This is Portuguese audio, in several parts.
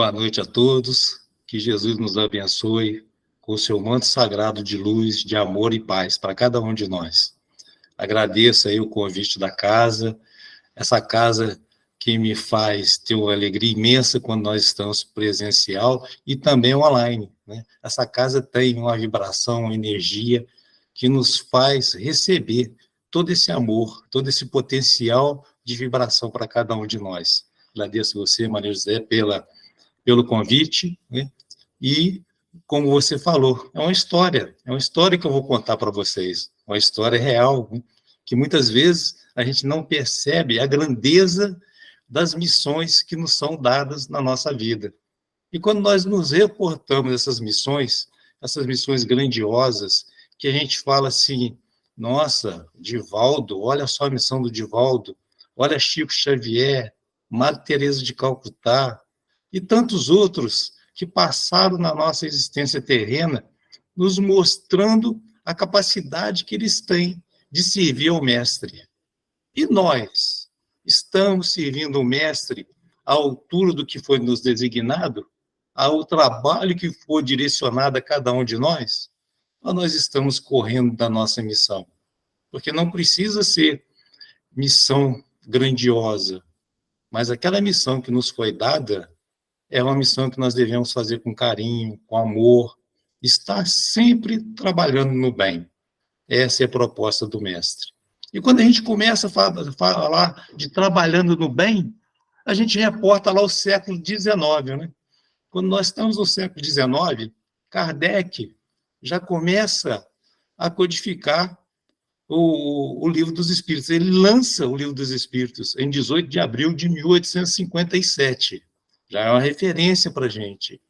Boa noite a todos, que Jesus nos abençoe com o seu manto sagrado de luz, de amor e paz para cada um de nós. Agradeço aí o convite da casa, essa casa que me faz ter uma alegria imensa quando nós estamos presencial e também online, né? Essa casa tem uma vibração, uma energia que nos faz receber todo esse amor, todo esse potencial de vibração para cada um de nós. Agradeço você, Maria José, pelo convite, né? E, como você falou, é uma história que eu vou contar para vocês, uma história real, né? Que muitas vezes a gente não percebe a grandeza das missões que nos são dadas na nossa vida. E quando nós nos reportamos essas missões grandiosas, que a gente fala assim, nossa, Divaldo, olha só a missão do Divaldo, olha Chico Xavier, Madre Teresa de Calcutá, e tantos outros que passaram na nossa existência terrena, nos mostrando a capacidade que eles têm de servir ao Mestre. E nós estamos servindo o Mestre à altura do que foi nos designado, ao trabalho que foi direcionado a cada um de nós? Ou nós estamos correndo da nossa missão? Porque não precisa ser missão grandiosa, mas aquela missão que nos foi dada é uma missão que nós devemos fazer com carinho, com amor, estar sempre trabalhando no bem. Essa é a proposta do Mestre. E quando a gente começa a falar de trabalhando no bem, a gente reporta lá o século XIX, né? Quando nós estamos no século XIX, Kardec já começa a codificar o Livro dos Espíritos. Ele lança o Livro dos Espíritos em 18 de abril de 1857. Já é uma referência para a gente.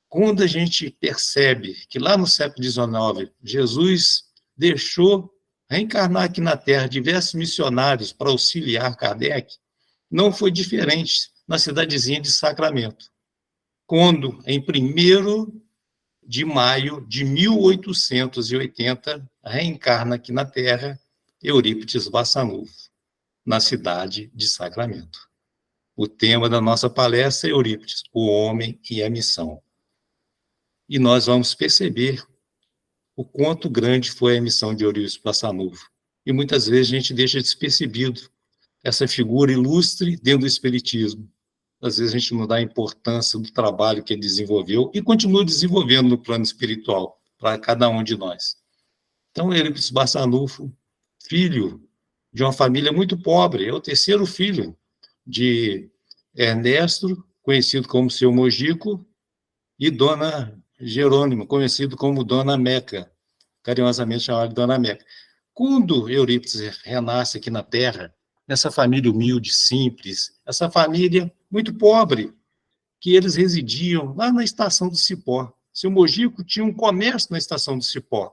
Quando a gente percebe que lá no século XIX, Jesus deixou reencarnar aqui na Terra diversos missionários para auxiliar Kardec, não foi diferente na cidadezinha de Sacramento, quando, em 1º de maio de 1880, reencarna aqui na Terra Eurípides Barçanufo, na cidade de Sacramento. O tema da nossa palestra é Eurípides, o homem e a missão. E nós vamos perceber o quanto grande foi a missão de Eurípides Barçanufo. E muitas vezes a gente deixa despercebido essa figura ilustre dentro do Espiritismo. Às vezes a gente não dá a importância do trabalho que ele desenvolveu e continua desenvolvendo no plano espiritual para cada um de nós. Então, Eurípides Barçanufo, filho de uma família muito pobre, é o 3º filho de Ernesto, conhecido como Seu Mojico, e Dona Jerônimo, conhecido como Dona Meca, carinhosamente chamado de Dona Meca. Quando Eurípides renasce aqui na Terra, nessa família humilde, simples, essa família muito pobre, que eles residiam lá na Estação do Cipó. Seu Mojico tinha um comércio na Estação do Cipó.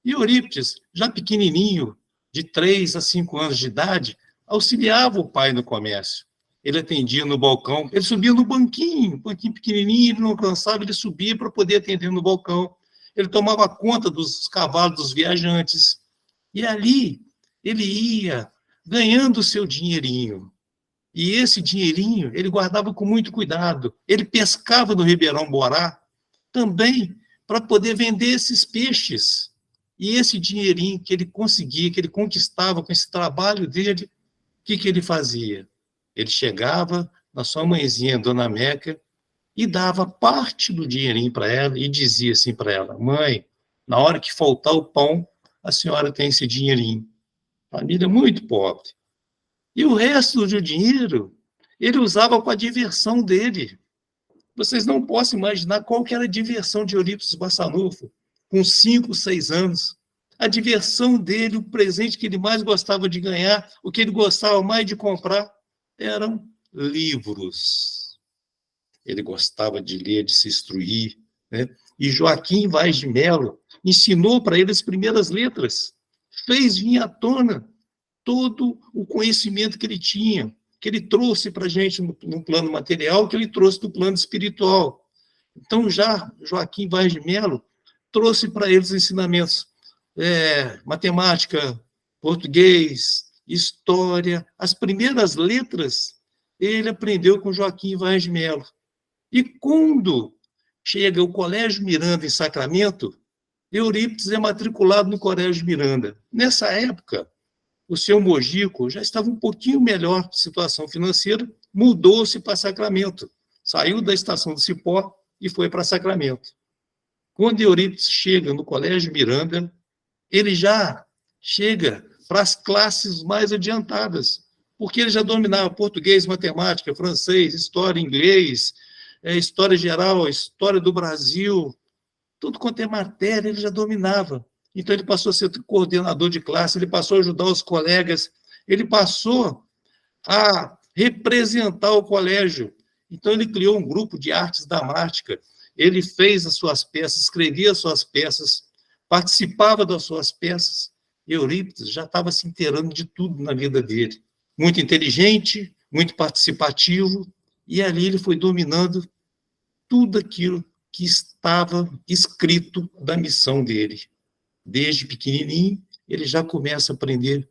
E Eurípides, já pequenininho, de 3 a 5 anos de idade, auxiliava o pai no comércio. Ele atendia no balcão, ele subia no banquinho pequenininho, ele não cansava, ele subia para poder atender no balcão. Ele tomava conta dos cavalos dos viajantes. E ali ele ia ganhando o seu dinheirinho. E esse dinheirinho ele guardava com muito cuidado. Ele pescava no Ribeirão Borá também para poder vender esses peixes. E esse dinheirinho que ele conseguia, que ele conquistava com esse trabalho dele, o que ele fazia? Ele chegava na sua mãezinha, Dona Meca, e dava parte do dinheirinho para ela e dizia assim para ela: mãe, na hora que faltar o pão, a senhora tem esse dinheirinho. Família muito pobre. E o resto do dinheiro, ele usava para a diversão dele. Vocês não possam imaginar qual que era a diversão de Eurípides Barçanufo, com 5, 6 anos. A diversão dele, o presente que ele mais gostava de ganhar, o que ele gostava mais de comprar, eram livros. Ele gostava de ler, de se instruir, né? E Joaquim Vaz de Melo ensinou para ele as primeiras letras, fez vir à tona todo o conhecimento que ele tinha, que ele trouxe para a gente no plano material, que ele trouxe do plano espiritual. Então, já Joaquim Vaz de Melo trouxe para eles ensinamentos, matemática, português, história, as primeiras letras, ele aprendeu com Joaquim Vaz de Melo. E quando chega o Colégio Miranda em Sacramento, Eurípides é matriculado no Colégio Miranda. Nessa época, o seu Mojico já estava um pouquinho melhor de situação financeira, mudou-se para Sacramento, saiu da estação do Cipó e foi para Sacramento. Quando Eurípides chega no Colégio Miranda, ele já chega para as classes mais adiantadas, porque ele já dominava português, matemática, francês, história, inglês, história geral, história do Brasil, tudo quanto é matéria ele já dominava. Então ele passou a ser coordenador de classe, ele passou a ajudar os colegas, ele passou a representar o colégio. Então ele criou um grupo de artes dramática, ele fez as suas peças, escrevia as suas peças, participava das suas peças. Eurípides já estava se inteirando de tudo na vida dele. Muito inteligente, muito participativo, e ali ele foi dominando tudo aquilo que estava escrito da missão dele. Desde pequenininho, ele já começa a aprender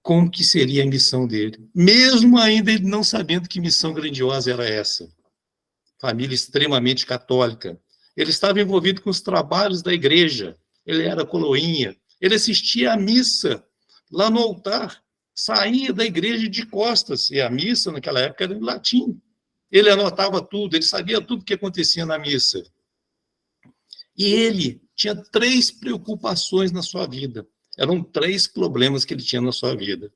como que seria a missão dele, mesmo ainda ele não sabendo que missão grandiosa era essa. Família extremamente católica. Ele estava envolvido com os trabalhos da igreja, ele era coroinha, ele assistia à missa lá no altar, saía da igreja de costas, e a missa naquela época era em latim. Ele anotava tudo, ele sabia tudo o que acontecia na missa. E ele tinha 3 preocupações na sua vida. Eram 3 problemas que ele tinha na sua vida.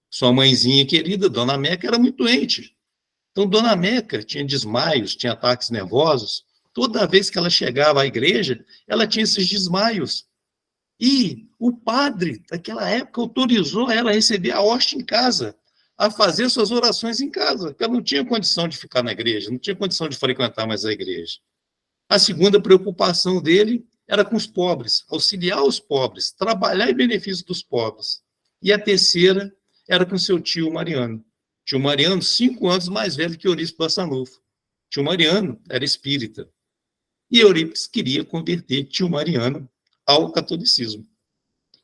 Sua mãezinha querida, Dona Meca, era muito doente. Então, Dona Meca tinha desmaios, tinha ataques nervosos. Toda vez que ela chegava à igreja, ela tinha esses desmaios. E o padre, daquela época, autorizou ela a receber a hóstia em casa, a fazer suas orações em casa, porque ela não tinha condição de ficar na igreja, não tinha condição de frequentar mais a igreja. A segunda preocupação dele era com os pobres, auxiliar os pobres, trabalhar em benefício dos pobres. E a terceira era com seu tio Mariano. Tio Mariano, 5 anos mais velho que Eurípides Barçanufo. Tio Mariano era espírita. E Eurípides queria converter tio Mariano ao catolicismo.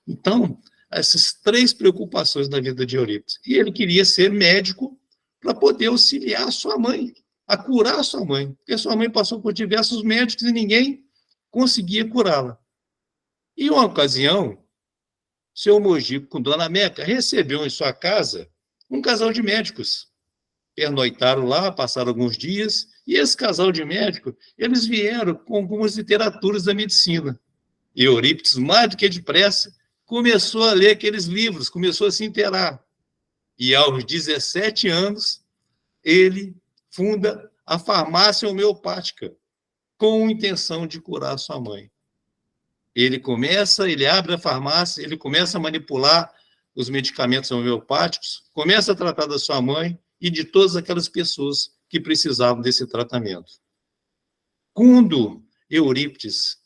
Então, essas 3 preocupações na vida de Eurípides. E ele queria ser médico para poder auxiliar sua mãe, a curar sua mãe, porque sua mãe passou por diversos médicos e ninguém conseguia curá-la. Em uma ocasião, seu Mojico, com Dona Meca, recebeu em sua casa um casal de médicos. Pernoitaram lá, passaram alguns dias, e esse casal de médicos, eles vieram com algumas literaturas da medicina. E Eurípides, mais do que depressa, começou a ler aqueles livros, começou a se inteirar. E aos 17 anos, ele funda a farmácia homeopática, com a intenção de curar sua mãe. Ele abre a farmácia, ele começa a manipular os medicamentos homeopáticos, começa a tratar da sua mãe e de todas aquelas pessoas que precisavam desse tratamento. Quando Eurípides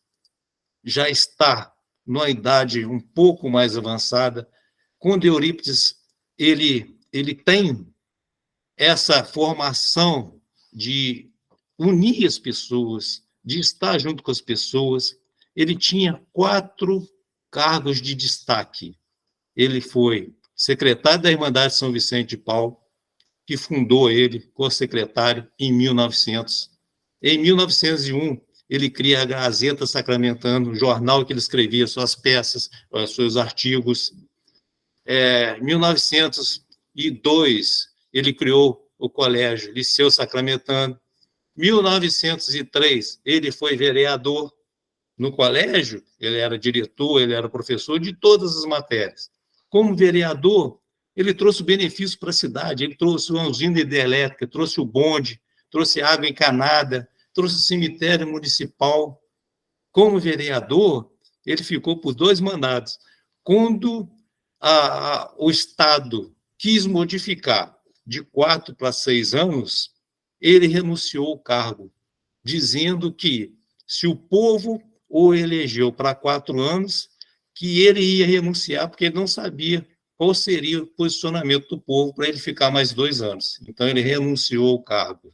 já está numa idade um pouco mais avançada, quando Eurípides ele tem essa formação de unir as pessoas, de estar junto com as pessoas, ele tinha 4 cargos de destaque. Ele foi secretário da Irmandade São Vicente de Paulo, que fundou ele, co-secretário, em 1900. Em 1901, ele cria a Gazeta Sacramentana, um jornal que ele escrevia suas peças, seus artigos. Em 1902, ele criou o Colégio Liceu Sacramentano. Em 1903, ele foi vereador no colégio, ele era diretor, ele era professor de todas as matérias. Como vereador, ele trouxe benefícios para a cidade, ele trouxe uma usina hidrelétrica, trouxe o bonde, trouxe água encanada, trouxe o cemitério municipal. Como vereador, ele ficou por 2 mandatos. Quando o Estado quis modificar de 4 para 6 anos, ele renunciou ao cargo, dizendo que se o povo o elegeu para 4 anos, que ele ia renunciar, porque ele não sabia qual seria o posicionamento do povo para ele ficar mais 2 anos. Então, ele renunciou ao cargo.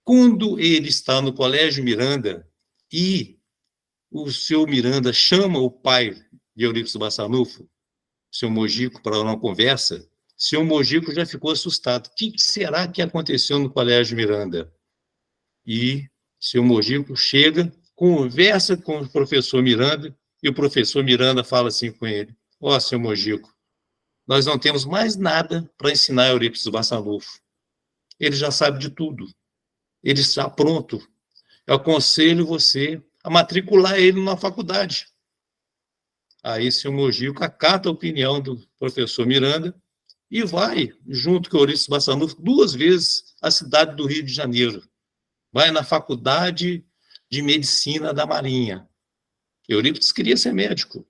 Quando ele está no Colégio Miranda e o seu Miranda chama o pai de Eurípides Barçanufo, o seu Mojico, para uma conversa, o seu Mojico já ficou assustado. O que será que aconteceu no Colégio Miranda? E seu Mojico chega, conversa com o professor Miranda, e o professor Miranda fala assim com ele: ó, seu Mojico, nós não temos mais nada para ensinar a Eurípides Barçanufo. Ele já sabe de tudo. Ele está pronto. Eu aconselho você a matricular ele na faculdade. Aí, seu Mojico acata a opinião do professor Miranda e vai, junto com o Eurípides Barçanufo, 2 vezes à cidade do Rio de Janeiro. Vai na faculdade de medicina da Marinha. Eurípides queria ser médico.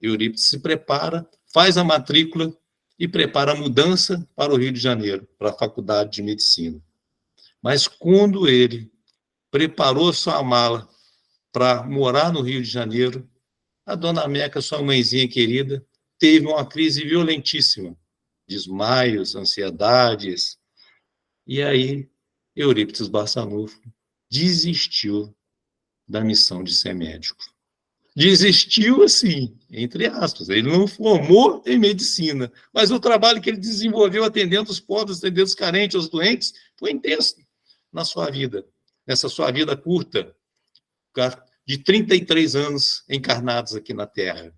Eurípides se prepara, faz a matrícula e prepara a mudança para o Rio de Janeiro, para a faculdade de medicina. Mas quando ele preparou sua mala para morar no Rio de Janeiro, a dona Meca, sua mãezinha querida, teve uma crise violentíssima, desmaios, ansiedades, e aí Eurípides Barçanufo desistiu da missão de ser médico. Desistiu, assim, entre aspas, ele não formou em medicina, mas o trabalho que ele desenvolveu atendendo os pobres, atendendo os carentes, os doentes, foi intenso na sua vida, nessa sua vida curta, de 33 anos encarnados aqui na Terra.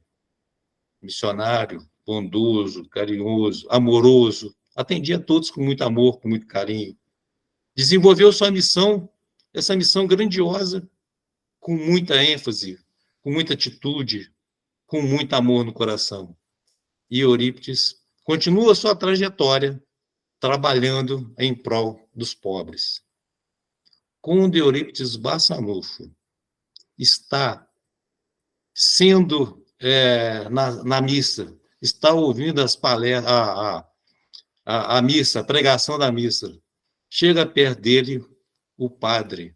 Missionário, bondoso, carinhoso, amoroso, atendia a todos com muito amor, com muito carinho. Desenvolveu sua missão, essa missão grandiosa, com muita ênfase, com muita atitude, com muito amor no coração. E Eurípides continua sua trajetória trabalhando em prol dos pobres. Quando Eurípides Barçanufo está sendo na missa, está ouvindo as palestras, a missa, a pregação da missa, chega perto dele o padre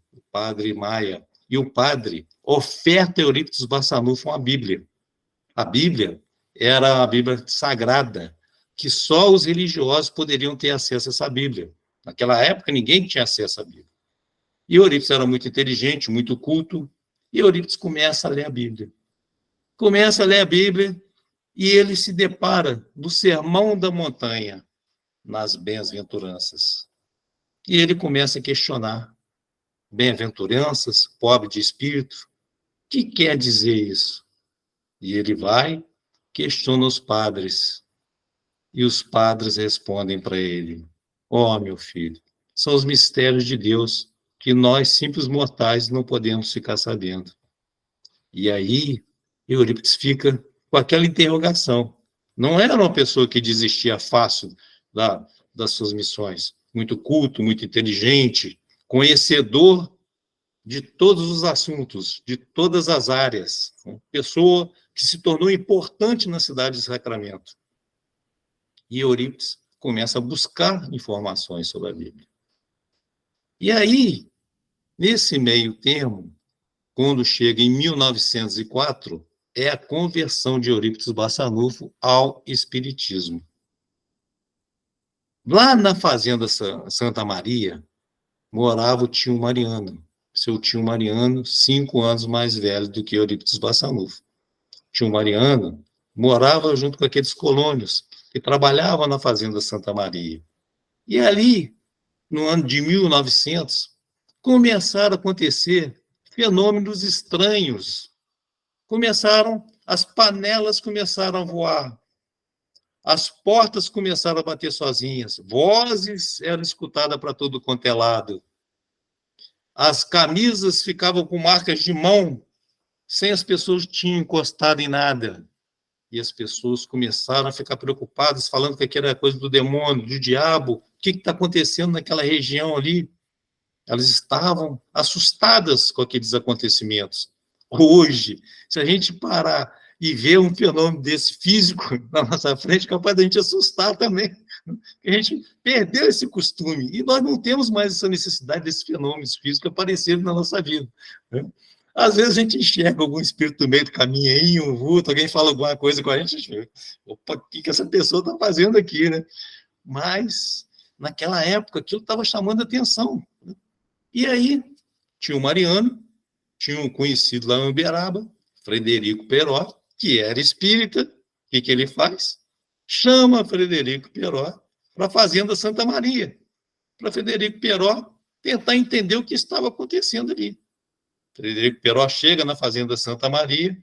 Maia, e o padre oferta a Eurípides Barçanufo uma Bíblia. A Bíblia era a Bíblia sagrada, que só os religiosos poderiam ter acesso a essa Bíblia. Naquela época, ninguém tinha acesso à Bíblia. E Eurípides era muito inteligente, muito culto, e Eurípides começa a ler a Bíblia. Começa a ler a Bíblia, e ele se depara no Sermão da Montanha, nas Bem-aventuranças. E ele começa a questionar: bem-aventuranças, pobre de espírito, o que quer dizer isso? E ele vai, questiona os padres, e os padres respondem para ele: ó, meu filho, são os mistérios de Deus que nós, simples mortais, não podemos ficar sabendo. E aí, Eurípides fica com aquela interrogação. Não era uma pessoa que desistia fácil das suas missões. Muito culto, muito inteligente, conhecedor de todos os assuntos, de todas as áreas. Pessoa que se tornou importante na cidade de Sacramento. E Eurípides começa a buscar informações sobre a Bíblia. E aí, nesse meio termo, quando chega em 1904, é a conversão de Eurípides Barçanufo ao espiritismo. Lá na fazenda Santa Maria, morava o tio Mariano. Seu tio Mariano, 5 anos mais velho do que Eurípides Barçanufo. O tio Mariano morava junto com aqueles colônios que trabalhavam na fazenda Santa Maria. E ali, no ano de 1900, começaram a acontecer fenômenos estranhos. As panelas começaram a voar, as portas começaram a bater sozinhas, vozes eram escutadas para todo quanto é lado, as camisas ficavam com marcas de mão, sem as pessoas tinham encostado em nada, e as pessoas começaram a ficar preocupadas, falando que aquilo era coisa do demônio, do diabo, o que está acontecendo naquela região ali? Elas estavam assustadas com aqueles acontecimentos. Hoje, se a gente parar e ver um fenômeno desse físico na nossa frente, é capaz da gente assustar também. A gente perdeu esse costume, e nós não temos mais essa necessidade desses fenômenos físicos aparecerem na nossa vida. Às vezes a gente enxerga algum espírito no meio do caminho aí, um vulto, alguém fala alguma coisa com a gente, opa, o que essa pessoa está fazendo aqui, né? Mas, naquela época, aquilo estava chamando a atenção. E aí, tinha o Mariano, tinha um conhecido lá em Uberaba, Frederico Peró, que era espírita. O que ele faz? Chama Frederico Peró para a Fazenda Santa Maria. Para Frederico Peró tentar entender o que estava acontecendo ali. Frederico Peró chega na Fazenda Santa Maria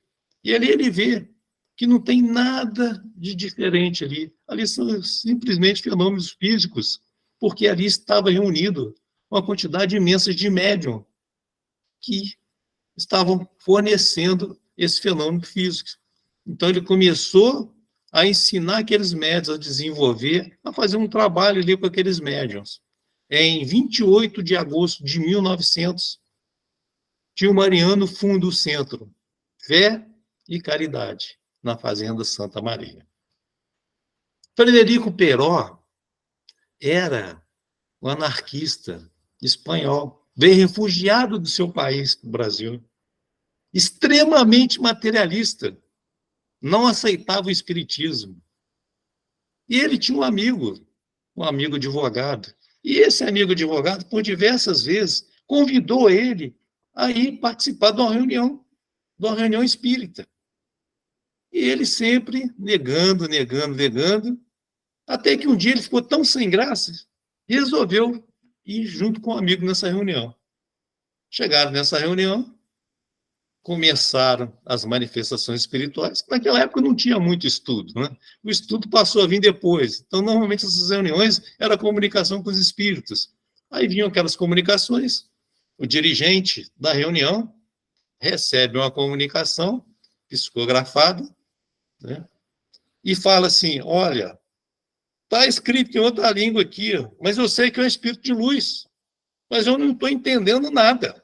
e ali ele vê que não tem nada de diferente ali. Ali são simplesmente fenômenos físicos, porque ali estava reunido uma quantidade imensa de médium que estavam fornecendo esse fenômeno físico. Então, ele começou a ensinar aqueles médiums a desenvolver, a fazer um trabalho ali com aqueles médiums. Em 28 de agosto de 1900, Tio Mariano funda o Centro Fé e Caridade, na Fazenda Santa Maria. Frederico Peró era um anarquista espanhol, veio refugiado do seu país, do Brasil, extremamente materialista, não aceitava o espiritismo. E ele tinha um amigo advogado. E esse amigo advogado, por diversas vezes, convidou ele a ir participar de uma reunião espírita. E ele sempre negando, até que um dia ele ficou tão sem graça, resolveu ir junto com um amigo nessa reunião. Chegaram nessa reunião, começaram as manifestações espirituais. Naquela época não tinha muito estudo, né? O estudo passou a vir depois. Então, normalmente, essas reuniões era comunicação com os espíritos. Aí vinham aquelas comunicações, o dirigente da reunião recebe uma comunicação psicografada, né? E fala assim, olha, está escrito em outra língua aqui, mas eu sei que é um espírito de luz, mas eu não estou entendendo nada.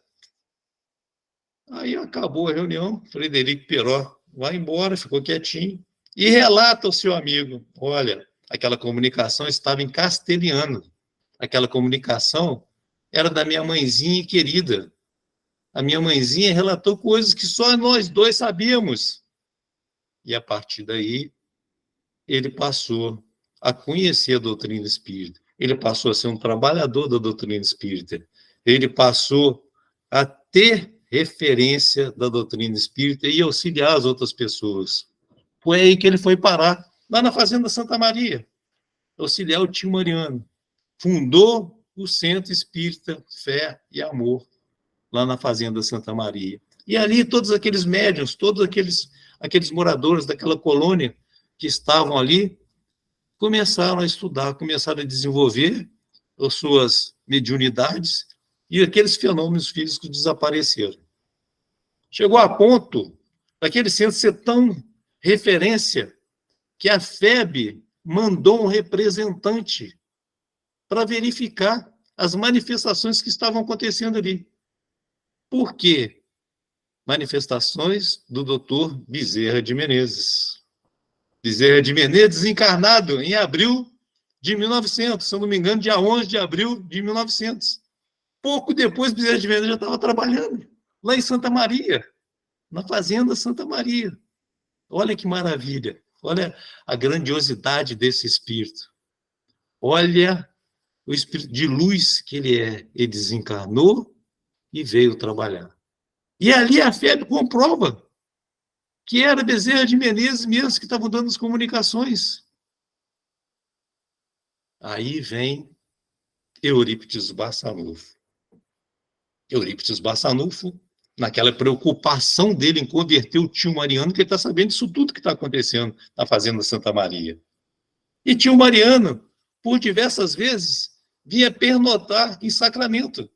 Aí acabou a reunião, Frederico Peró vai embora, ficou quietinho, e relata ao seu amigo, olha, aquela comunicação estava em castelhano, aquela comunicação era da minha mãezinha querida. A minha mãezinha relatou coisas que só nós dois sabíamos. E a partir daí, ele passou a conhecer a doutrina espírita, ele passou a ser um trabalhador da doutrina espírita, ele passou a ter referência da doutrina espírita e auxiliar as outras pessoas. Foi aí que ele foi parar, lá na Fazenda Santa Maria, auxiliar o tio Mariano. Fundou o Centro Espírita Fé e Amor, lá na Fazenda Santa Maria. E ali todos aqueles médiuns, todos aqueles moradores daquela colônia que estavam ali, começaram a estudar, começaram a desenvolver as suas mediunidades, e aqueles fenômenos físicos desapareceram. Chegou a ponto daquele centro ser tão referência que a FEB mandou um representante para verificar as manifestações que estavam acontecendo ali. Por quê? Manifestações do doutor Bezerra de Menezes. Bezerra de Menezes, desencarnado em abril de 1900, se eu não me engano, dia 11 de abril de 1900. Pouco depois, Bezerra de Menezes já estava trabalhando lá em Santa Maria, na Fazenda Santa Maria. Olha que maravilha, olha a grandiosidade desse espírito. Olha o espírito de luz que ele é. Ele desencarnou e veio trabalhar. E ali a FEB comprova que era Bezerra de Menezes mesmo que estavam dando as comunicações. Aí vem Eurípides Barçanufo. Eurípides Barçanufo, naquela preocupação dele em converter o tio Mariano, que ele está sabendo disso tudo que está acontecendo na Fazenda Santa Maria. E tio Mariano, por diversas vezes, vinha pernotar em Sacramento.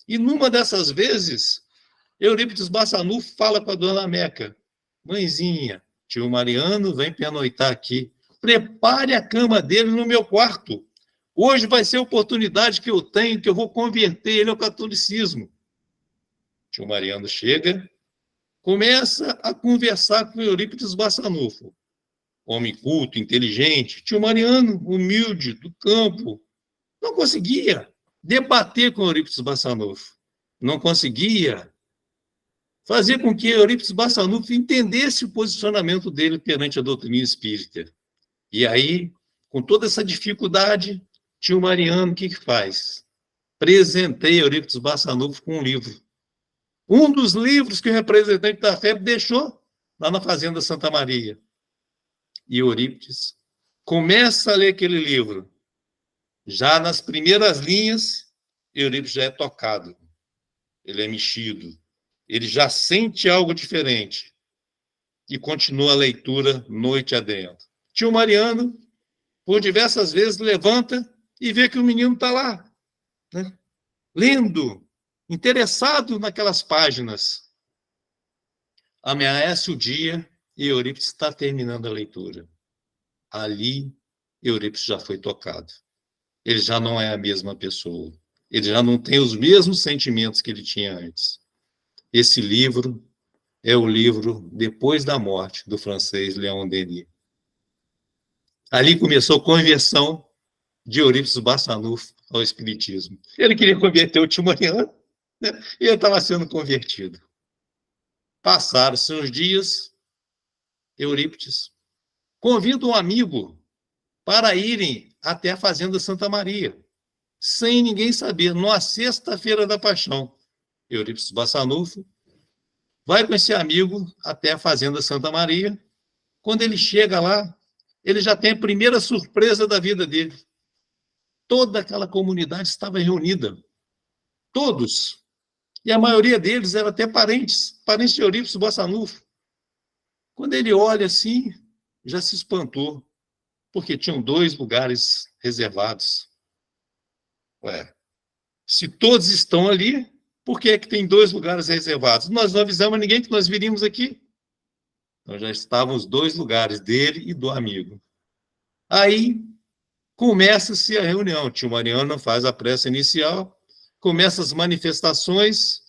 E numa dessas vezes, Eurípides Barçanufo fala com a dona Meca, mãezinha, tio Mariano vem pernoitar aqui, prepare a cama dele no meu quarto. Hoje vai ser a oportunidade que eu tenho, que eu vou converter ele ao catolicismo. Tio Mariano chega, começa a conversar com Eurípides Barçanufo. Homem culto, inteligente, tio Mariano, humilde, do campo. Não conseguia debater com Eurípides Barçanufo. Não conseguia fazer com que Eurípides Barçanufo entendesse o posicionamento dele perante a doutrina espírita. E aí, com toda essa dificuldade, tio Mariano, o que faz? Presentei Eurípides Barçanufo com um livro. Um dos livros que o representante da FEB deixou lá na Fazenda Santa Maria. E Eurípides começa a ler aquele livro. Já nas primeiras linhas, Eurípides já é tocado, ele é mexido, ele já sente algo diferente e continua a leitura noite adentro. Tio Mariano, por diversas vezes, levanta e vê que o menino está lá, né? Lendo, interessado naquelas páginas. Amanhece o dia e Eurípides está terminando a leitura. Ali, Eurípides já foi tocado. Ele já não é a mesma pessoa. Ele já não tem os mesmos sentimentos que ele tinha antes. Esse livro é o livro Depois da Morte, do francês Léon Denis. Ali começou a conversão de Eurípides Barçanufo ao Espiritismo. Ele queria converter o tio Mariano, né? E ele estava sendo convertido. Passaram-se uns dias, Eurípides convida um amigo para irem até a Fazenda Santa Maria, sem ninguém saber, numa sexta-feira da Paixão. Eurípides Barçanufo vai com esse amigo até a Fazenda Santa Maria. Quando ele chega lá, ele já tem a primeira surpresa da vida dele. Toda aquela comunidade estava reunida. Todos. E a maioria deles eram até parentes de Eurípides Barçanufo. Quando ele olha assim, já se espantou, porque tinham 2 lugares reservados. Ué, se todos estão ali, por que é que tem 2 lugares reservados? Nós não avisamos ninguém que nós viríamos aqui. Então já estavam os 2 lugares, dele e do amigo. Aí começa-se a reunião. O tio Mariano faz a prece inicial, começa as manifestações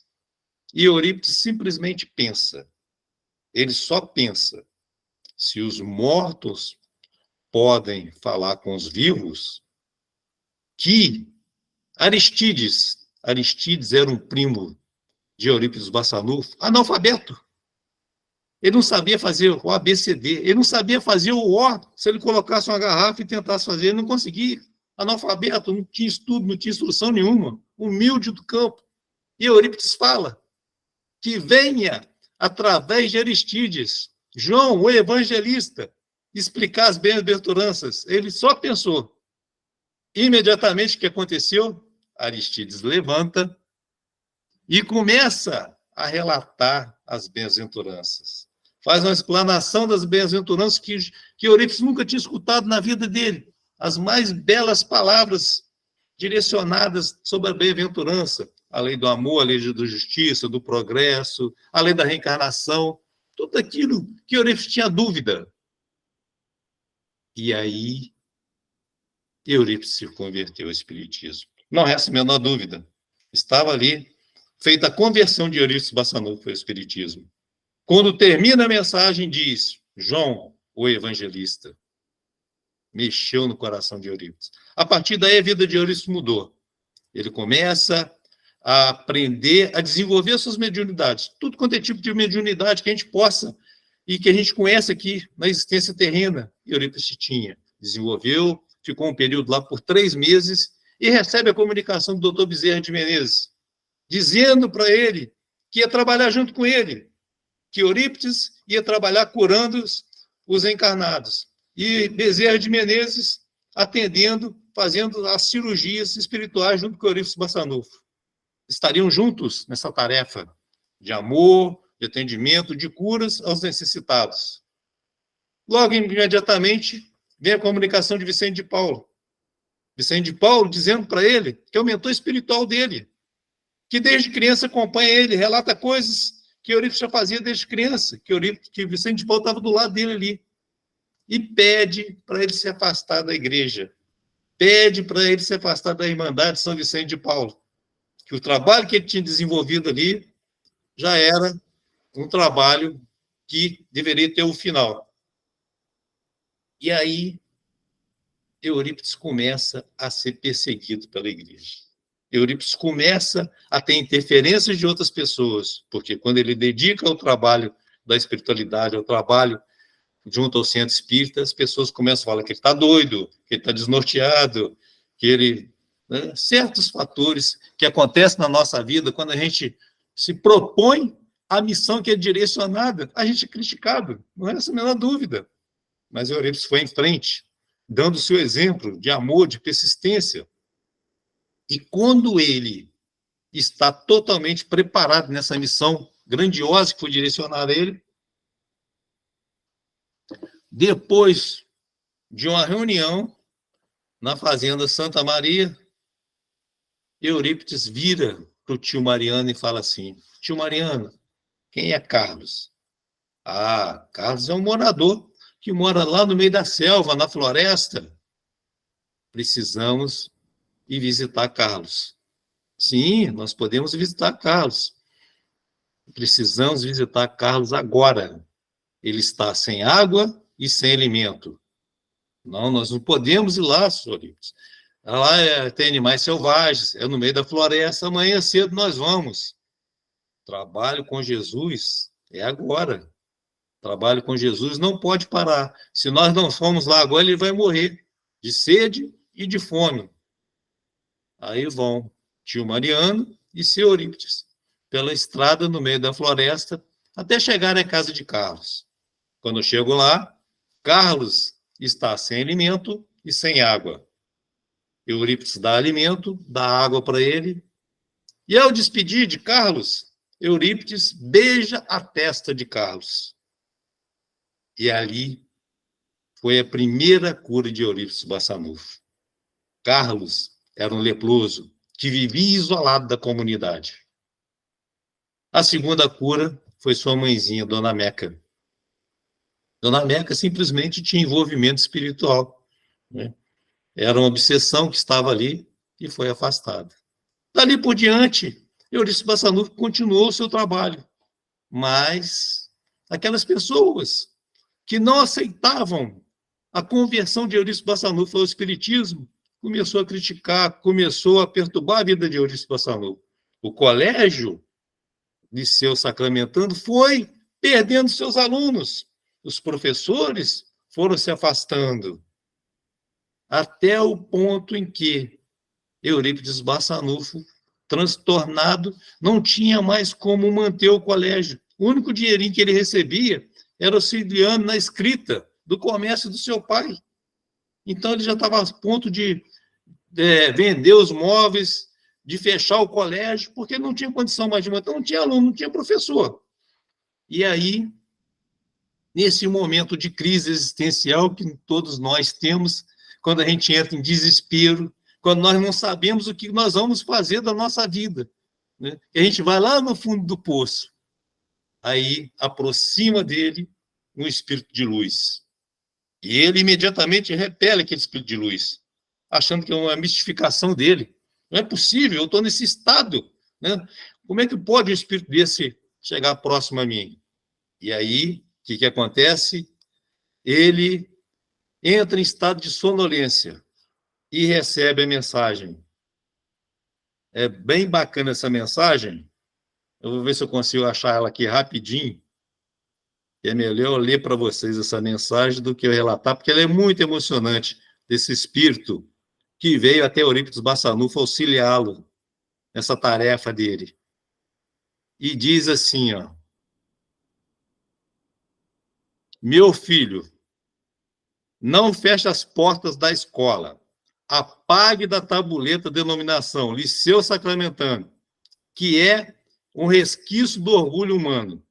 e Eurípides simplesmente pensa. Ele só pensa. Se os mortos podem falar com os vivos, que Aristides era um primo de Eurípides Barçanufo, analfabeto. Ele não sabia fazer o ABCD, ele não sabia fazer o O. Se ele colocasse uma garrafa e tentasse fazer, ele não conseguia. Analfabeto, não tinha estudo, não tinha instrução nenhuma, humilde do campo. E Eurípides fala que venha, através de Aristides, João, o evangelista, explicar as bem-aventuranças. Ele só pensou. Imediatamente, o que aconteceu? Aristides levanta e começa a relatar as bem-aventuranças. Faz uma explanação das bem-aventuranças que Eurípides nunca tinha escutado na vida dele. As mais belas palavras direcionadas sobre a bem-aventurança. A lei do amor, a lei da justiça, do progresso, a lei da reencarnação. Tudo aquilo que Eurípides tinha dúvida. E aí, Eurípides se converteu ao Espiritismo. Não resta a menor dúvida. Estava ali, feita a conversão de Eurípides Barçanufo ao Espiritismo. Quando termina a mensagem, diz, João, o evangelista. Mexeu no coração de Eurípides. A partir daí, a vida de Eurípides mudou. Ele começa a aprender a desenvolver suas mediunidades. Tudo quanto é tipo de mediunidade que a gente possa e que a gente conhece aqui na existência terrena, Eurípides tinha. Desenvolveu, ficou um período lá por 3 meses e recebe a comunicação do Dr. Bezerra de Menezes, dizendo para ele que ia trabalhar junto com ele, que Eurípides ia trabalhar curando os encarnados. E Bezerra de Menezes atendendo, fazendo as cirurgias espirituais junto com Eurípides Barçanufo. Estariam juntos nessa tarefa de amor, de atendimento, de curas aos necessitados. Logo, imediatamente, vem a comunicação de Vicente de Paulo. Vicente de Paulo dizendo para ele que é o mentor espiritual dele, que desde criança acompanha ele, relata coisas que Eurípides já fazia desde criança, que Vicente de Paulo estava do lado dele ali. E pede para ele se afastar da igreja. Pede para ele se afastar da Irmandade de São Vicente de Paulo. Que o trabalho que ele tinha desenvolvido ali já era um trabalho que deveria ter um final. E aí, Eurípides começa a ser perseguido pela igreja. Eurípides começa a ter interferências de outras pessoas, porque quando ele dedica ao trabalho da espiritualidade, ao trabalho junto ao centro espírita, as pessoas começam a falar que ele está doido, que ele está desnorteado, que ele... Né, certos fatores que acontecem na nossa vida quando a gente se propõe a missão que é direcionada, a gente é criticado, não é essa a menor dúvida. Mas Eurípides foi em frente, dando o seu exemplo de amor, de persistência. E quando ele está totalmente preparado nessa missão grandiosa que foi direcionada a ele, depois de uma reunião na fazenda Santa Maria, Eurípides vira para o tio Mariano e fala assim: tio Mariano, quem é Carlos? Ah, Carlos é um morador que mora lá no meio da selva, na floresta. Precisamos ir visitar Carlos. Sim, nós podemos visitar Carlos. Precisamos visitar Carlos agora. Ele está sem água e sem alimento. Não, nós não podemos ir lá, senhores. Lá tem animais selvagens, é no meio da floresta, amanhã cedo nós vamos. Trabalho com Jesus é agora. Trabalho com Jesus não pode parar. Se nós não formos lá agora, ele vai morrer de sede e de fome. Aí vão tio Mariano e seu Eurípides pela estrada no meio da floresta até chegar à casa de Carlos. Quando eu chego lá, Carlos está sem alimento e sem água. Eurípides dá alimento, dá água para ele. E ao despedir de Carlos, Eurípides beija a testa de Carlos. E ali foi a primeira cura de Eurípides Barçanufo. Carlos era um leproso que vivia isolado da comunidade. A segunda cura foi sua mãezinha, Dona Meca. Dona Meca simplesmente tinha envolvimento espiritual, né? Era uma obsessão que estava ali e foi afastada. Dali por diante, Eurípides Barçanufo continuou o seu trabalho, mas aquelas pessoas que não aceitavam a conversão de Eurípides Barçanufo ao espiritismo começou a criticar, começou a perturbar a vida de Eurípides Barçanufo. O colégio Liceu Sacramentano foi perdendo seus alunos. Os professores foram se afastando, até o ponto em que Eurípides Barçanufo, transtornado, não tinha mais como manter o colégio. O único dinheirinho que ele recebia era auxiliando na escrita do comércio do seu pai. Então, ele já estava a ponto de vender os móveis, de fechar o colégio, porque não tinha condição mais de manter, não tinha aluno, não tinha professor. E aí, nesse momento de crise existencial que todos nós temos, quando a gente entra em desespero, quando nós não sabemos o que nós vamos fazer da nossa vida, né? E a gente vai lá no fundo do poço, aí aproxima dele um espírito de luz. E ele imediatamente repele aquele espírito de luz, achando que é uma mistificação dele. Não é possível, eu estou nesse estado, né? Como é que pode um espírito desse chegar próximo a mim? E aí, o que acontece? Ele entra em estado de sonolência e recebe a mensagem. É bem bacana essa mensagem. Eu vou ver se eu consigo achar ela aqui rapidinho. É melhor eu ler para vocês essa mensagem do que eu relatar, porque ela é muito emocionante, desse espírito que veio até Eurípides Barçanufo auxiliá-lo nessa tarefa dele. E diz assim, ó: meu filho, não feche as portas da escola. Apague da tabuleta a denominação Liceu Sacramentano, que é um resquício do orgulho humano.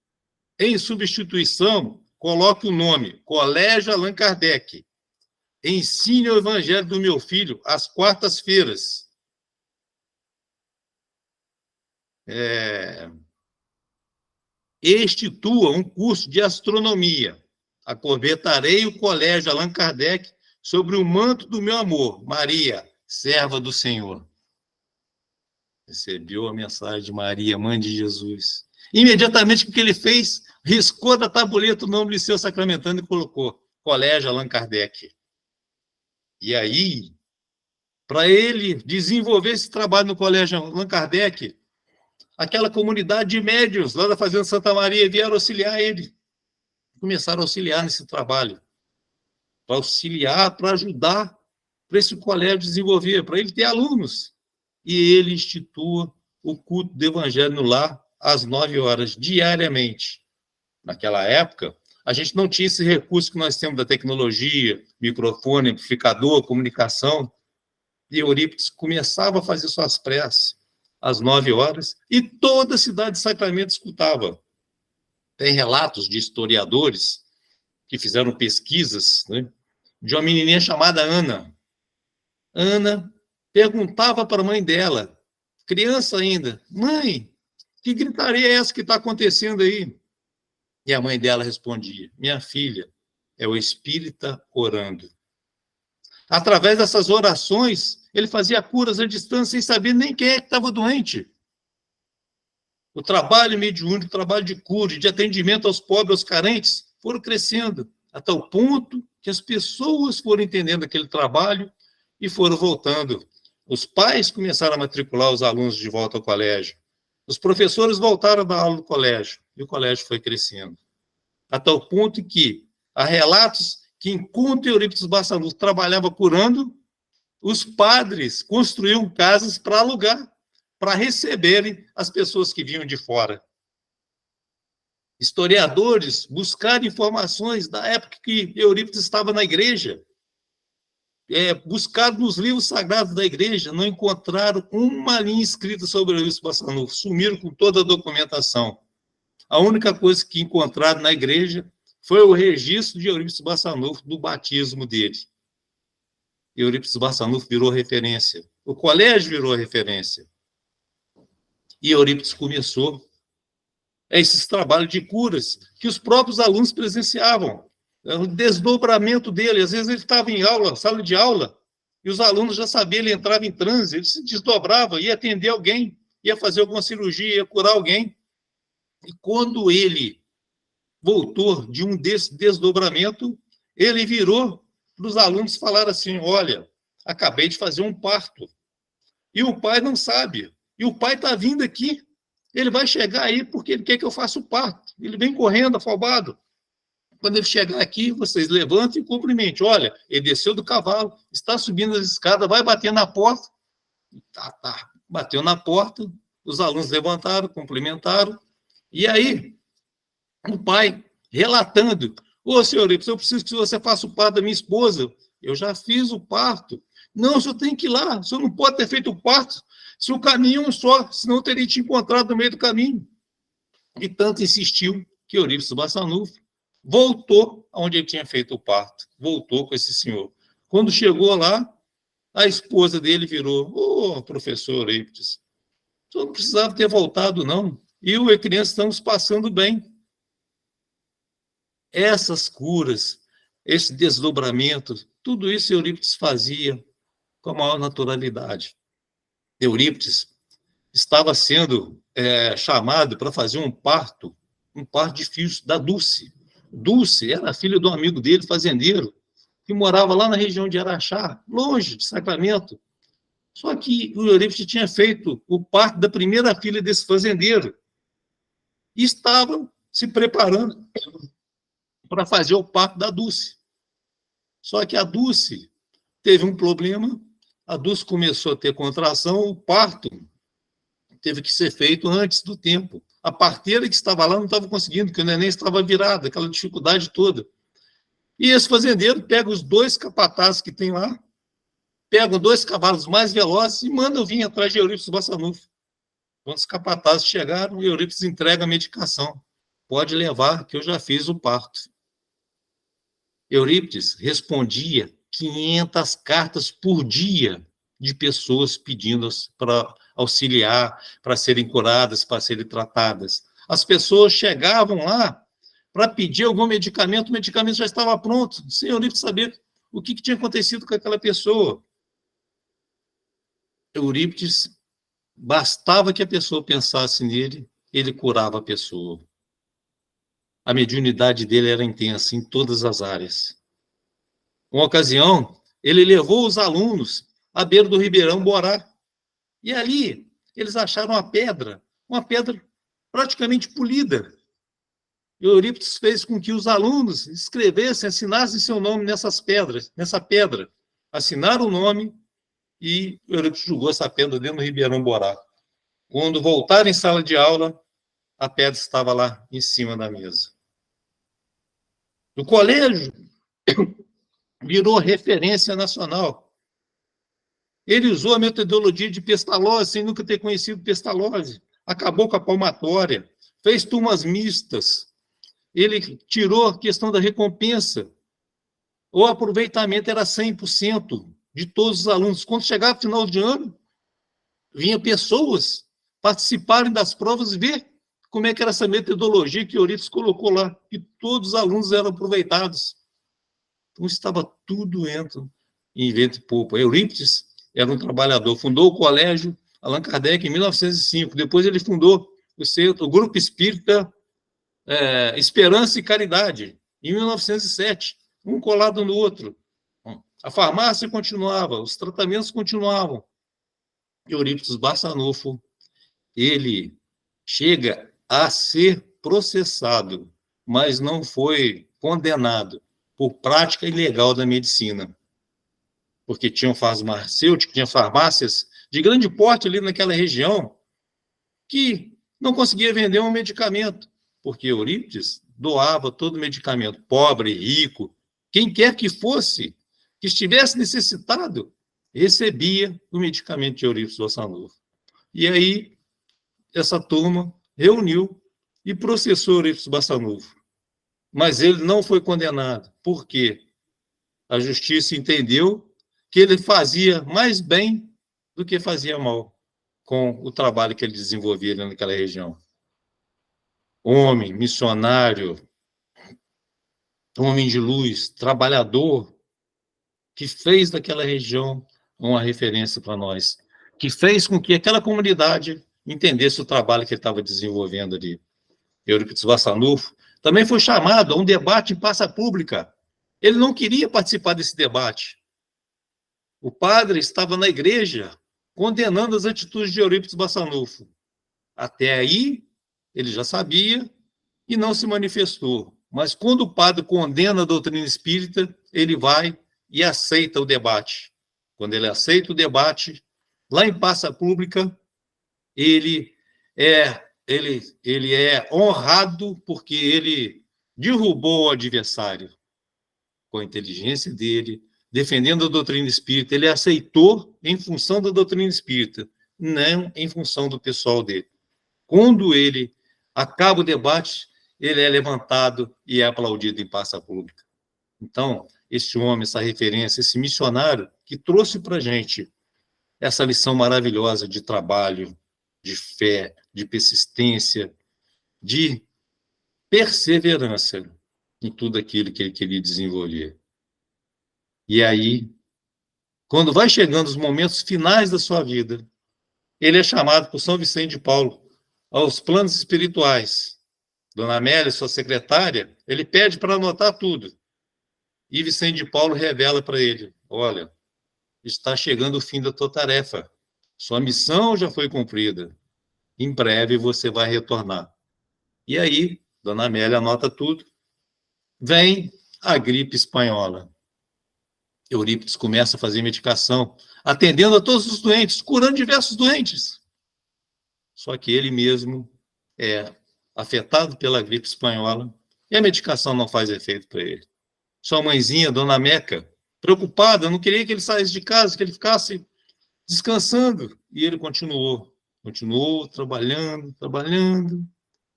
Em substituição, coloque o nome Colégio Allan Kardec. Ensine o evangelho do meu filho às quartas-feiras. Institua um curso de astronomia. Acorbetarei o Colégio Allan Kardec sobre o manto do meu amor, Maria, serva do Senhor. Recebeu a mensagem de Maria, mãe de Jesus. Imediatamente, o que ele fez? Riscou da tabuleta o nome do Liceu Sacramentano e colocou Colégio Allan Kardec. E aí, para ele desenvolver esse trabalho no Colégio Allan Kardec, aquela comunidade de médiuns lá da Fazenda Santa Maria vieram auxiliar ele. Começaram a auxiliar nesse trabalho. Para auxiliar, para ajudar, para esse colégio desenvolver, para ele ter alunos. E ele institua o culto do Evangelho no lar às 9 horas, diariamente. Naquela época, a gente não tinha esse recurso que nós temos da tecnologia, microfone, amplificador, comunicação. E Eurípides começava a fazer suas preces às 9 horas, e toda a cidade de Sacramento escutava. Tem relatos de historiadores que fizeram pesquisas, né, de uma menininha chamada Ana. Ana perguntava para a mãe dela, criança ainda, mãe, que gritaria é essa que está acontecendo aí? E a mãe dela respondia, minha filha, é o espírita orando. Através dessas orações, ele fazia curas à distância sem saber nem quem é que estava doente. O trabalho mediúnico, o trabalho de cura, de atendimento aos pobres, aos carentes, foram crescendo, a tal ponto que as pessoas foram entendendo aquele trabalho e foram voltando. Os pais começaram a matricular os alunos de volta ao colégio. Os professores voltaram a dar aula no colégio, e o colégio foi crescendo. A tal ponto que há relatos que, enquanto Eurípides Barçanufo trabalhava curando, os padres construíam casas para alugar, para receberem as pessoas que vinham de fora. Historiadores buscaram informações da época que Eurípides estava na igreja. Buscaram nos livros sagrados da igreja, não encontraram uma linha escrita sobre Eurípides Barçanufo, sumiram com toda a documentação. A única coisa que encontraram na igreja foi o registro de Eurípides Barçanufo do batismo dele. Eurípides Barçanufo virou referência. O colégio virou referência. E Eurípides começou esses trabalhos de curas que os próprios alunos presenciavam. O desdobramento dele. Às vezes ele estava em aula, sala de aula, e os alunos já sabiam, ele entrava em transe, ele se desdobrava, ia atender alguém, ia fazer alguma cirurgia, ia curar alguém. E quando ele voltou de um desse desdobramento, ele virou para os alunos falar assim, olha, acabei de fazer um parto. E o pai não sabe. E o pai está vindo aqui. Ele vai chegar aí porque ele quer que eu faça o parto. Ele vem correndo, afobado. Quando ele chegar aqui, vocês levantem e cumprimentem. Olha, ele desceu do cavalo, está subindo as escadas, vai bater na porta. Tá. Bateu na porta, os alunos levantaram, cumprimentaram. E aí, o pai relatando, ô, senhor, eu preciso que você faça o parto da minha esposa. Eu já fiz o parto. Não, o senhor tem que ir lá, o senhor não pode ter feito o parto se o caminho é um só, senão eu teria te encontrado no meio do caminho. E tanto insistiu que Eurípides Barçanufo voltou aonde ele tinha feito o parto, voltou com esse senhor. Quando chegou lá, a esposa dele virou, ô, professor Eurípides, o senhor não precisava ter voltado, não. Eu e a criança estamos passando bem. Essas curas, esse desdobramento, tudo isso Eurípides fazia com a maior naturalidade. Eurípides estava sendo chamado para fazer um parto difícil da Dulce. Dulce era filha de um amigo dele, fazendeiro, que morava lá na região de Araxá, longe de Sacramento. Só que o Eurípides tinha feito o parto da primeira filha desse fazendeiro e estavam se preparando para fazer o parto da Dulce. Só que a Dulce teve um problema, a Dulce começou a ter contração, o parto teve que ser feito antes do tempo. A parteira que estava lá não estava conseguindo, porque o neném estava virado, aquela dificuldade toda. E esse fazendeiro pega os 2 capatazes que tem lá, pega 2 cavalos mais velozes e manda vir atrás de Eurípides Barçanufo. Quando os capatazes chegaram, Eurípides entrega a medicação. Pode levar, que eu já fiz o parto. Eurípides respondia 500 cartas por dia de pessoas pedindo para auxiliar, para serem curadas, para serem tratadas. As pessoas chegavam lá para pedir algum medicamento, o medicamento já estava pronto, sem Eurípides saber o que tinha acontecido com aquela pessoa. Eurípides, bastava que a pessoa pensasse nele, ele curava a pessoa. A mediunidade dele era intensa em todas as áreas. Uma ocasião, ele levou os alunos à beira do Ribeirão Borá. E ali, eles acharam uma pedra praticamente polida. E Eurípides fez com que os alunos escrevessem, assinassem seu nome nessa pedra. Assinaram o nome e Eurípides jogou essa pedra dentro do Ribeirão Borá. Quando voltaram em sala de aula, a pedra estava lá em cima da mesa. O colégio virou referência nacional. Ele usou a metodologia de Pestalozzi, sem nunca ter conhecido Pestalozzi. Acabou com a palmatória, fez turmas mistas. Ele tirou a questão da recompensa. O aproveitamento era 100% de todos os alunos. Quando chegava o final de ano, vinha pessoas participarem das provas e ver como é que era essa metodologia que Eurípides colocou lá, que todos os alunos eram aproveitados. Então, estava tudo dentro em vento e popa. Eurípides era um trabalhador, fundou o colégio Allan Kardec em 1905, depois ele fundou o Grupo Espírita Esperança e Caridade, em 1907, um colado no outro. A farmácia continuava, os tratamentos continuavam. Eurípides Barçanufo, ele chega a ser processado, mas não foi condenado por prática ilegal da medicina, porque tinham farmacêuticos, tinha farmácias de grande porte ali naquela região que não conseguia vender um medicamento, porque Eurípides doava todo o medicamento, pobre, rico, quem quer que fosse, que estivesse necessitado, recebia o medicamento de Eurípides Barçanufo. E aí, essa turma reuniu e processou Eurípides Barçanufo. Mas ele não foi condenado. Por quê? A justiça entendeu que ele fazia mais bem do que fazia mal com o trabalho que ele desenvolvia naquela região. Homem, missionário, homem de luz, trabalhador, que fez daquela região uma referência para nós, que fez com que aquela comunidade entendesse o trabalho que ele estava desenvolvendo ali. Eurípides Barçanufo também foi chamado a um debate em praça pública. Ele não queria participar desse debate. O padre estava na igreja condenando as atitudes de Eurípides Barçanufo. Até aí, ele já sabia e não se manifestou. Mas quando o padre condena a doutrina espírita, ele vai e aceita o debate. Quando ele aceita o debate, lá em praça pública, ele é honrado porque ele derrubou o adversário com a inteligência dele, defendendo a doutrina espírita. Ele aceitou em função da doutrina espírita, não em função do pessoal dele. Quando ele acaba o debate, ele é levantado e é aplaudido em praça pública. Então, esse homem, essa referência, esse missionário que trouxe para a gente essa lição maravilhosa de trabalho, de fé, de persistência, de perseverança em tudo aquilo que ele queria desenvolver. E aí, quando vai chegando os momentos finais da sua vida, ele é chamado por São Vicente de Paulo aos planos espirituais. Dona Amélia, sua secretária, ele pede para anotar tudo. E Vicente de Paulo revela para ele: olha, está chegando o fim da tua tarefa. Sua missão já foi cumprida. Em breve você vai retornar. E aí, Dona Amélia anota tudo. Vem a gripe espanhola. Eurípides começa a fazer medicação, atendendo a todos os doentes, curando diversos doentes. Só que ele mesmo é afetado pela gripe espanhola e a medicação não faz efeito para ele. Sua mãezinha, Dona Meca, preocupada, não queria que ele saísse de casa, que ele ficasse descansando. E ele continuou trabalhando,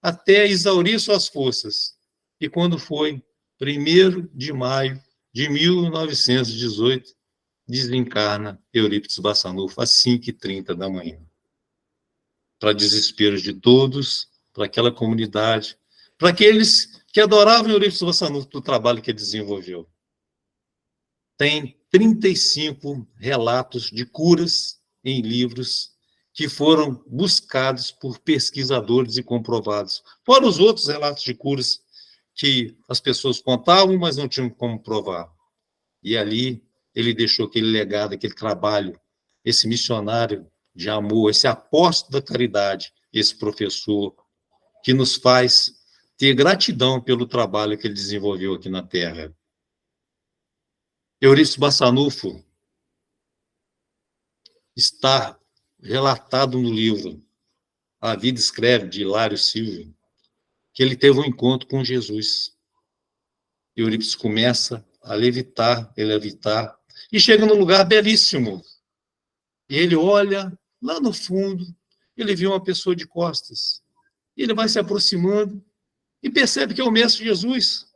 até exaurir suas forças. E quando foi 1º de maio de 1918, desencarna Eurípides Barçanufo, às 5h30 da manhã. Para desespero de todos, para aquela comunidade, para aqueles que adoravam Eurípides Barçanufo do trabalho que ele desenvolveu. Tem 35 relatos de curas em livros que foram buscados por pesquisadores e comprovados. Fora os outros relatos de curas que as pessoas contavam, mas não tinham como provar. E ali ele deixou aquele legado, aquele trabalho, esse missionário de amor, esse apóstolo da caridade, esse professor, que nos faz ter gratidão pelo trabalho que ele desenvolveu aqui na Terra. Eurípides Barçanufo está relatado no livro A Vida Escreve, de Hilário Silva, que ele teve um encontro com Jesus. Eurípides começa a levitar, e chega num lugar belíssimo, E ele olha lá no fundo, ele vê uma pessoa de costas. E ele vai se aproximando e percebe que é o Mestre Jesus.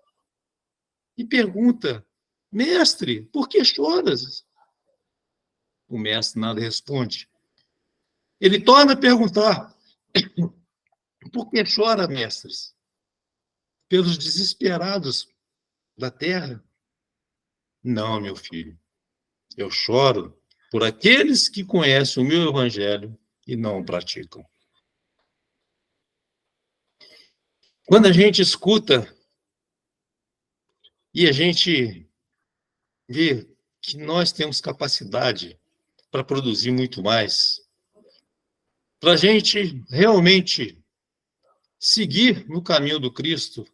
E pergunta: Mestre, por que choras? O mestre nada responde. Ele torna a perguntar: por que chora, mestres? Pelos desesperados da terra? Não, meu filho, eu choro por aqueles que conhecem o meu evangelho e não o praticam. Quando a gente escuta e a gente vê que nós temos capacidade para produzir muito mais, para a gente realmente seguir no caminho do Cristo,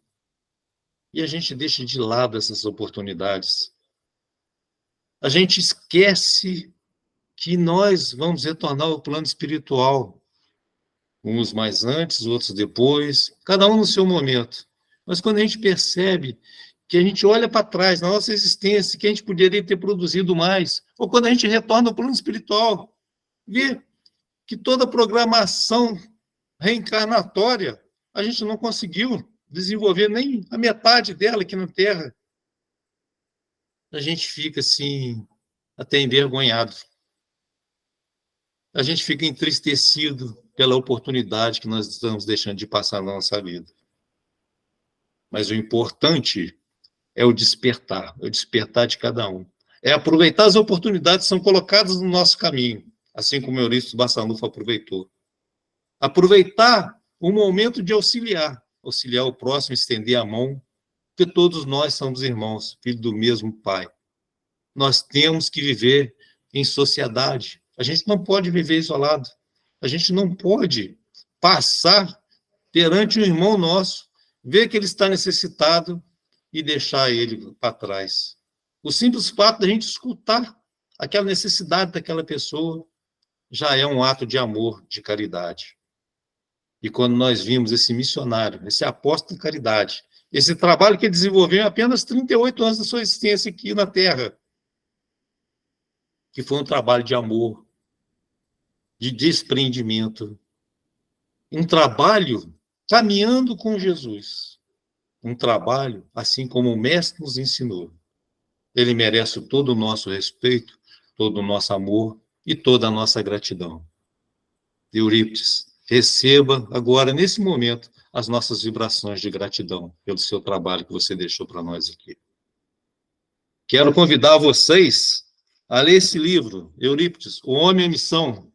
e a gente deixa de lado essas oportunidades. A gente esquece que nós vamos retornar ao plano espiritual, uns mais antes, outros depois, cada um no seu momento. Mas quando a gente percebe que a gente olha para trás, na nossa existência, que a gente poderia ter produzido mais, ou quando a gente retorna ao plano espiritual, vê que toda a programação reencarnatória a gente não conseguiu desenvolver nem a metade dela aqui na Terra. A gente fica, assim, até envergonhado. A gente fica entristecido pela oportunidade que nós estamos deixando de passar na nossa vida. Mas o importante é o despertar de cada um. É aproveitar as oportunidades que são colocadas no nosso caminho, assim como o Eurípides Bassanufo aproveitou. Aproveitar o momento de auxiliar o próximo, estender a mão, porque todos nós somos irmãos, filhos do mesmo Pai. Nós temos que viver em sociedade. A gente não pode viver isolado. A gente não pode passar perante um irmão nosso, ver que ele está necessitado e deixar ele para trás. O simples fato da gente escutar aquela necessidade daquela pessoa já é um ato de amor, de caridade. E quando nós vimos esse missionário, esse apóstolo de caridade, esse trabalho que ele desenvolveu em apenas 38 anos da sua existência aqui na Terra, que foi um trabalho de amor, de desprendimento, um trabalho caminhando com Jesus, um trabalho assim como o Mestre nos ensinou. Ele merece todo o nosso respeito, todo o nosso amor e toda a nossa gratidão. Eurípides, receba agora, nesse momento, as nossas vibrações de gratidão pelo seu trabalho que você deixou para nós aqui. Quero convidar vocês a ler esse livro, Eurípides, O Homem e a Missão.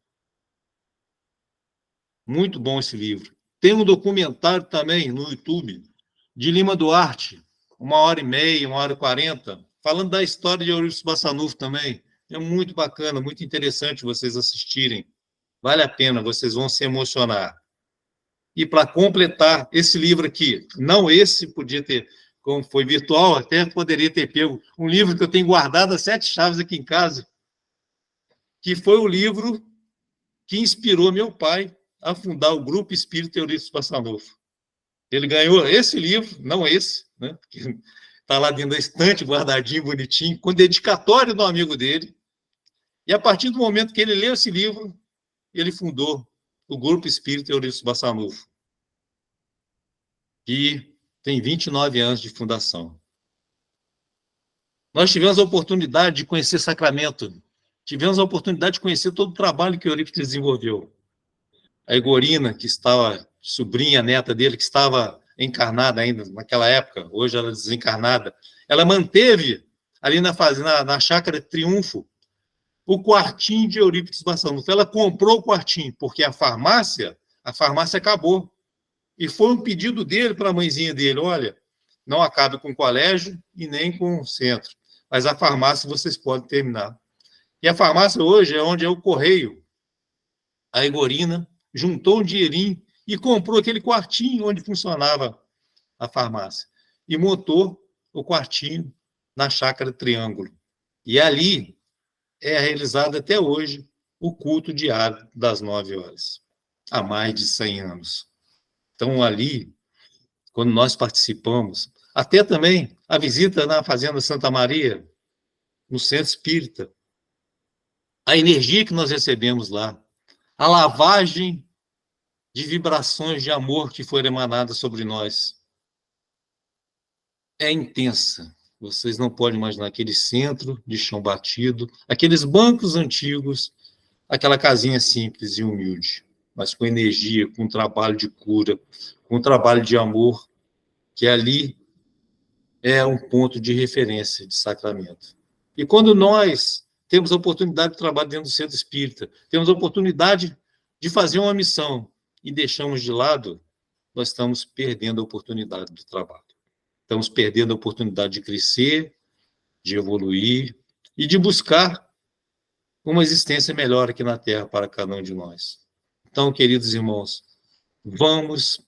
Muito bom esse livro. Tem um documentário também no YouTube, de Lima Duarte, 1h30, 1h40, falando da história de Eurípides Bassanufo também. É muito bacana, muito interessante vocês assistirem. Vale a pena, vocês vão se emocionar. E para completar esse livro aqui, não esse, podia ter, como foi virtual, até poderia ter pego um livro que eu tenho guardado as 7 chaves aqui em casa, que foi o livro que inspirou meu pai a fundar o Grupo Espírita Eurípides Bassanufo. Ele ganhou esse livro, não esse, né, que está lá dentro da estante, guardadinho, bonitinho, com dedicatório do amigo dele. E a partir do momento que ele leu esse livro, ele fundou o Grupo Espírita Eurípides Bassanufo, que tem 29 anos de fundação. Nós tivemos a oportunidade de conhecer Sacramento, tivemos a oportunidade de conhecer todo o trabalho que Eurípides desenvolveu. A Egorina, que estava, sobrinha, neta dele, que estava encarnada ainda naquela época, hoje ela é desencarnada, ela manteve ali na Chácara Triunfo o quartinho de Eurípides Bassanufo. Ela comprou o quartinho, porque a farmácia acabou. E foi um pedido dele para a mãezinha dele: olha, não acabe com o colégio e nem com o centro, mas a farmácia vocês podem terminar. E a farmácia hoje é onde é o Correio. A Egorina juntou um dinheirinho e comprou aquele quartinho onde funcionava a farmácia. E montou o quartinho na Chácara Triângulo. E ali é realizado até hoje o culto diário das 9 horas, há mais de 100 anos. Então, ali, quando nós participamos, até também a visita na Fazenda Santa Maria, no Centro Espírita, a energia que nós recebemos lá, a lavagem de vibrações de amor que foram emanadas sobre nós, é intensa. Vocês não podem imaginar aquele centro de chão batido, aqueles bancos antigos, aquela casinha simples e humilde, mas com energia, com trabalho de cura, com trabalho de amor, que ali é um ponto de referência de sacramento. E quando nós temos a oportunidade de trabalhar dentro do centro espírita, temos a oportunidade de fazer uma missão e deixamos de lado, nós estamos perdendo a oportunidade do trabalho. Estamos perdendo a oportunidade de crescer, de evoluir e de buscar uma existência melhor aqui na Terra para cada um de nós. Então, queridos irmãos, vamos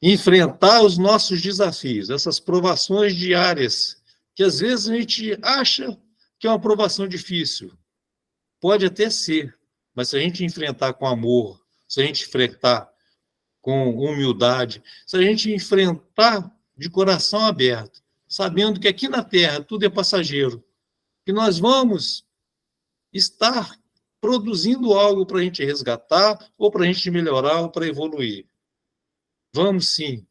enfrentar os nossos desafios, essas provações diárias, que às vezes a gente acha que é uma provação difícil. Pode até ser, mas se a gente enfrentar com amor, se a gente enfrentar com humildade, se a gente enfrentar de coração aberto, sabendo que aqui na Terra tudo é passageiro, que nós vamos estar produzindo algo para a gente resgatar, ou para a gente melhorar, ou para evoluir. Vamos sim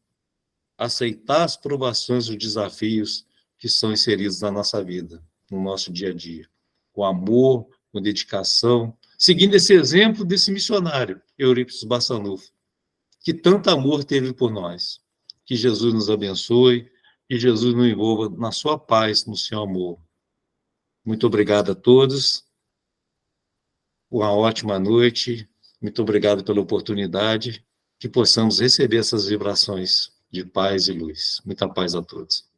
aceitar as provações e os desafios que são inseridos na nossa vida, no nosso dia a dia, com amor, com dedicação, seguindo esse exemplo desse missionário, Eurípides Barçanufo, que tanto amor teve por nós. Que Jesus nos abençoe, que Jesus nos envolva na sua paz, no seu amor. Muito obrigado a todos, uma ótima noite, muito obrigado pela oportunidade, que possamos receber essas vibrações de paz e luz. Muita paz a todos.